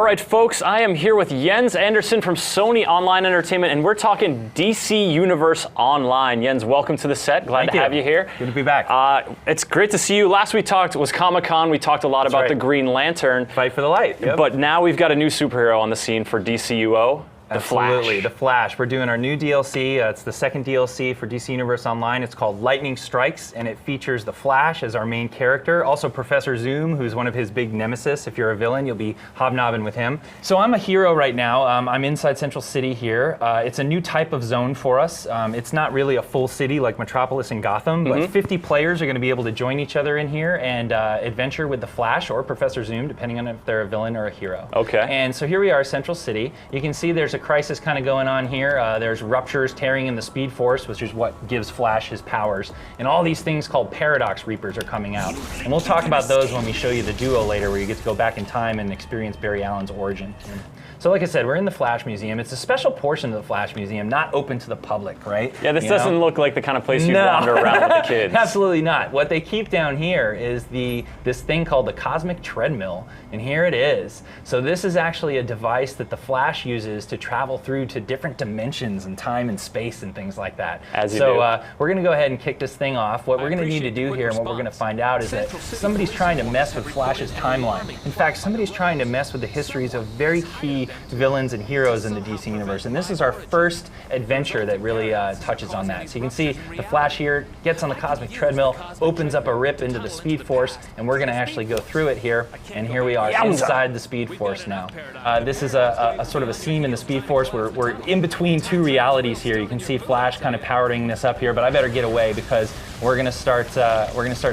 right, folks, I am here with Jens Anderson from Sony Online Entertainment, and we're talking DC Universe Online. Jens, welcome to the set. Glad to have you here. Good to be back. It's great to see you. Last we talked was Comic-Con. We talked a lot about the Green Lantern. Fight for the light. Yep. But now we've got a new superhero on the scene for DCUO. Absolutely, The Flash. We're doing our new DLC. It's the second DLC for DC Universe Online. It's called Lightning Strikes, and it features The Flash as our main character. Also Professor Zoom, who's one of his big nemesis. If you're a villain, you'll be hobnobbing with him. So I'm a hero right now. I'm inside Central City here. It's a new type of zone for us. It's not really a full city like Metropolis and Gotham, but 50 players are going to be able to join each other in here and adventure with The Flash or Professor Zoom, depending on if they're a villain or a hero. Okay. And so here we are, Central City. You can see there's a crisis kind of going on here. There's ruptures tearing in the Speed Force, which is what gives Flash his powers. And all these things called Paradox Reapers are coming out. And we'll talk about those when we show you the duo later, where you get to go back in time and experience Barry Allen's origin. So like I said, we're in the Flash Museum. It's a special portion of the Flash Museum, not open to the public, right? Yeah, this doesn't look like the kind of place you wander around with the kids. Absolutely not. What they keep down here is this thing called the Cosmic Treadmill, and here it is. So this is actually a device that the Flash uses to travel through to different dimensions and time and space and things like that. We're going to go ahead and kick this thing off. What we're going to need to do here and what we're going to find out is that somebody's trying to mess with Flash's timeline. In fact, somebody's trying to mess with the histories of very key villains and heroes in the DC Universe. And this is our first adventure that really touches on that. So you can see the Flash here gets on the Cosmic Treadmill, opens up a rip into the Speed Force, and we're going to actually go through it here. And here we are inside the Speed Force now. This is a sort of a scene in the Speed Force. We're in between two realities here. You can see Flash kind of powering this up here, but I better get away because we're going to start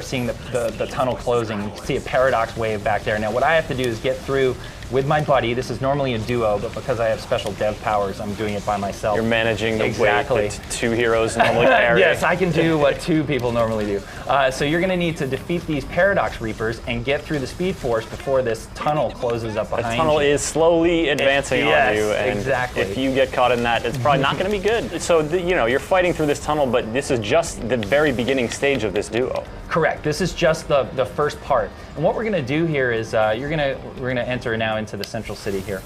seeing the tunnel closing. You can see a paradox wave back there. Now what I have to do is get through with my buddy. This is normally a duo, but because I have special dev powers, I'm doing it by myself. You're managing the weight that two heroes normally carry. Yes, I can do what two people normally do. So you're going to need to defeat these Paradox Reapers and get through the Speed Force before this tunnel closes up behind you. The tunnel is slowly advancing on you, and exactly. If you get caught in that, it's probably not going to be good. So you're fighting through this tunnel, but this is just the very beginning stage of this duo. Correct. This is just the first part. And what we're going to do here is we're going to enter now into the Central City here.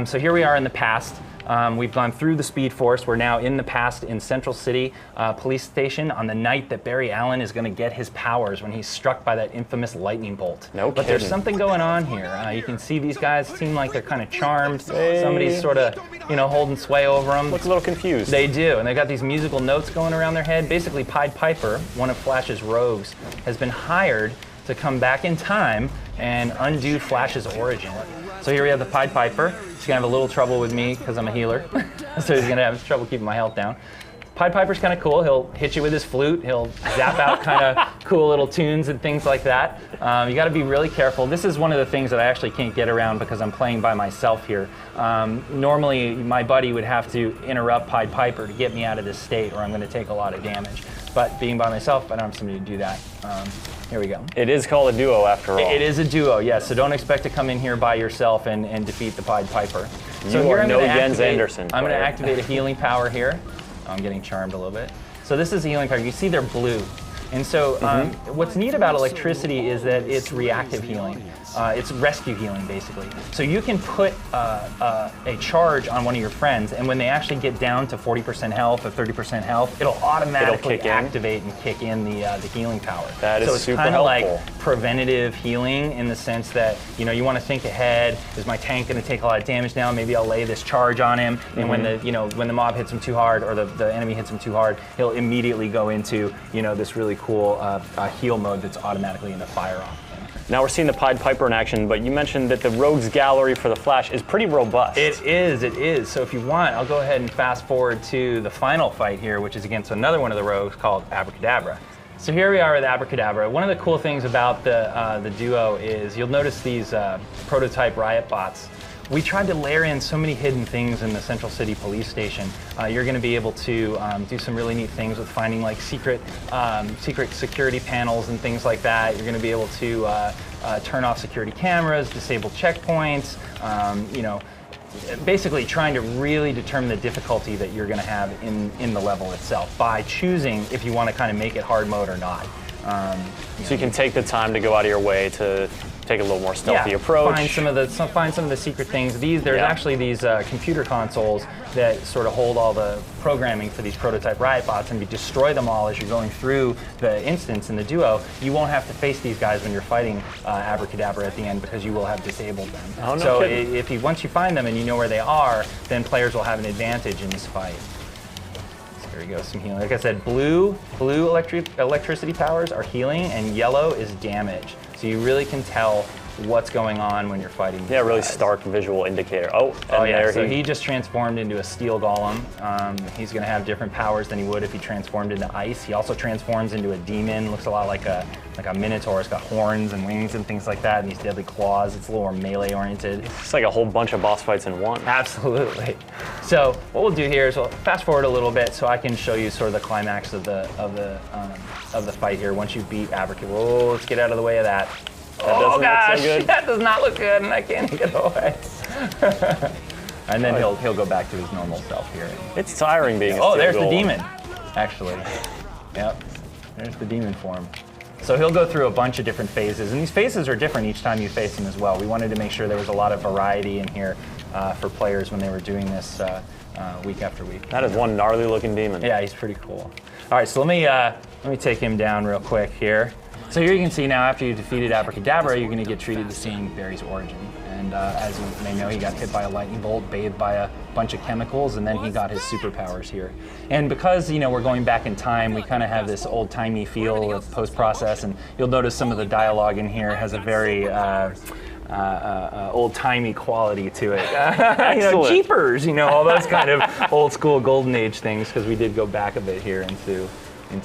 So here we are in the past. We've gone through the Speed Force. We're now in the past in Central City Police Station on the night that Barry Allen is going to get his powers when he's struck by that infamous lightning bolt. No kidding. But there's something going on here. You can see these guys seem like they're kind of charmed. Somebody's sort of, holding sway over them. Look a little confused. They do, and they've got these musical notes going around their head. Basically, Pied Piper, one of Flash's rogues, has been hired to come back in time and undo Flash's origin. So here we have the Pied Piper. He's going to have a little trouble with me because I'm a healer. So he's going to have trouble keeping my health down. Pied Piper's kind of cool. He'll hit you with his flute. He'll zap out kind of cool little tunes and things like that. You got to be really careful. This is one of the things that I actually can't get around because I'm playing by myself here. Normally, my buddy would have to interrupt Pied Piper to get me out of this state, or I'm going to take a lot of damage. But being by myself, I don't have somebody to do that. Here we go. It is called a duo after all. It is a duo, yes. So don't expect to come in here by yourself and defeat the Pied Piper. So you are no Jens Anderson. I'm going to activate a healing power here. I'm getting charmed a little bit. So this is a healing power. You see they're blue. And so what's neat about electricity is that it's reactive healing. It's rescue healing, basically. So you can put a charge on one of your friends, and when they actually get down to 40% health or 30% health, it'll automatically activate and kick in the healing power. That is super helpful. So it's kind of like preventative healing in the sense that, you want to think ahead. Is my tank going to take a lot of damage now? Maybe I'll lay this charge on him, and when the mob hits him too hard or the enemy hits him too hard, he'll immediately go into, this really cool heal mode that's automatically in the fire off. Now we're seeing the Pied Piper in action, but you mentioned that the Rogues Gallery for the Flash is pretty robust. It is. So if you want, I'll go ahead and fast forward to the final fight here, which is against another one of the rogues called Abracadabra. So here we are with Abracadabra. One of the cool things about the duo is you'll notice these prototype riot bots. We tried to layer in so many hidden things in the Central City Police Station. You're going to be able to do some really neat things with finding like secret security panels and things like that. You're going to be able to turn off security cameras, disable checkpoints, basically trying to really determine the difficulty that you're going to have in the level itself by choosing if you want to kind of make it hard mode or not. So you can take the time to go out of your way to take a little more stealthy Yeah, approach. find some of the secret things. There's actually these computer consoles that sort of hold all the programming for these prototype riot bots, and if you destroy them all as you're going through the instance in the duo, you won't have to face these guys when you're fighting Abracadabra at the end, because you will have disabled them. Oh, no so kidding. once you find them and you know where they are, then players will have an advantage in this fight. So there we go, some healing. Like I said, blue electricity powers are healing, and yellow is damage. So you really can tell what's going on when you're fighting these really guys. stark visual indicator. Oh, Yeah, so he just transformed into a steel golem. He's going to have different powers than he would if he transformed into ice. He also transforms into a demon. Looks a lot like a minotaur. It's got horns and wings and things like that, and these deadly claws. It's a little more melee oriented. It's like a whole bunch of boss fights in one. Absolutely. So what we'll do here is we'll fast forward a little bit so I can show you sort of the climax of the fight here. Once you beat Abracadabra. Whoa, let's get out of the way of that. Oh gosh, look so good. that does not look good, and I can't get away. And then he'll go back to his normal self here. It's tiring being a Oh, steel there's the golem. demon, actually. Yep, there's the demon form. So he'll go through a bunch of different phases, and these phases are different each time you face him as well. We wanted to make sure there was a lot of variety in here for players when they were doing this week after week. That is one gnarly looking demon. Yeah, he's pretty cool. All right, so let me take him down real quick here. So here you can see now, after you defeated Abracadabra, you're going to get treated to seeing Barry's origin. And as you may know, he got hit by a lightning bolt, bathed by a bunch of chemicals, and then he got his superpowers here. And because we're going back in time, we kind of have this old-timey feel of post-process, and you'll notice some of the dialogue in here has a very old-timey quality to it. Jeepers, all those kind of old-school golden age things, because we did go back a bit here into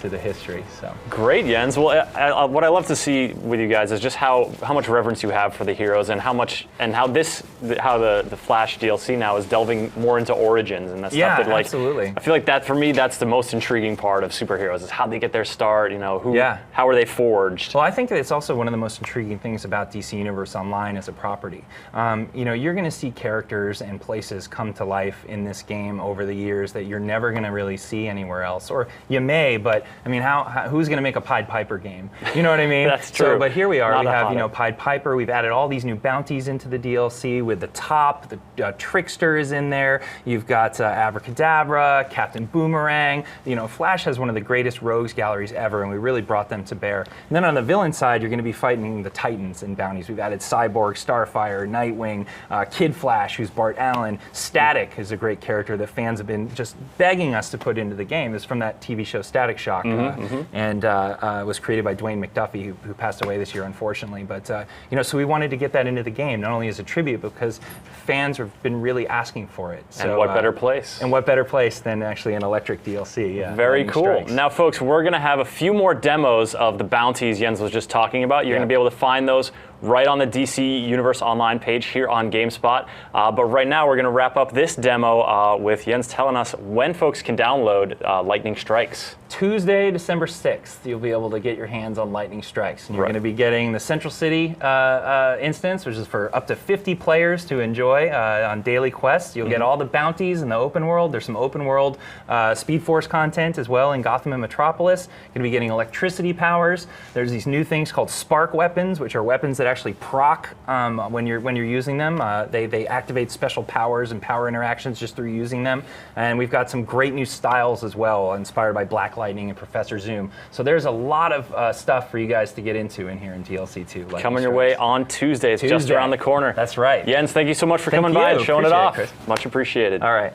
the history. So great, Jens. Well, what I love to see with you guys is just how much reverence you have for the heroes, and how the Flash DLC now is delving more into origins and that stuff. That, absolutely. I feel like that, for me, that's the most intriguing part of superheroes, is how they get their start. How are they forged? Well, I think that it's also one of the most intriguing things about DC Universe Online as a property. You're going to see characters and places come to life in this game over the years that you're never going to really see anywhere else, or you may, but I mean, who's going to make a Pied Piper game? You know what I mean? That's true. So, but here we are. Not we have Pied Pied Piper. We've added all these new bounties into the DLC with the top. The Trickster is in there. You've got Abracadabra, Captain Boomerang. Flash has one of the greatest rogues galleries ever, and we really brought them to bear. And then on the villain side, you're going to be fighting the Titans and bounties. We've added Cyborg, Starfire, Nightwing, Kid Flash, who's Bart Allen. Static is a great character that fans have been just begging us to put into the game. It's from that TV show Static Shock, and was created by Dwayne McDuffie, who passed away this year, unfortunately. But so we wanted to get that into the game, not only as a tribute, but because fans have been really asking for it. So, and what better place? And what better place than actually an electric DLC? Yeah, very cool. Strikes. Now, folks, we're going to have a few more demos of the bounties Jens was just talking about. You're going to be able to find those right on the DC Universe Online page here on GameSpot. But right now, we're going to wrap up this demo with Jens telling us when folks can download Lightning Strikes. Tuesday, December 6th, you'll be able to get your hands on Lightning Strikes. And you're going to be getting the Central City instance, which is for up to 50 players to enjoy on daily quests. You'll get all the bounties in the open world. There's some open world Speed Force content as well in Gotham and Metropolis. You're going to be getting electricity powers. There's these new things called spark weapons, which are weapons that actually proc when you're using them. They activate special powers and power interactions just through using them. And we've got some great new styles as well, inspired by Black Lightning and Professor Zoom. So there's a lot of stuff for you guys to get into in here in DLC 2. Coming your way on Tuesday. It's just around the corner. That's right. Jens, thank you so much for coming by and showing it off. Much appreciated. All right.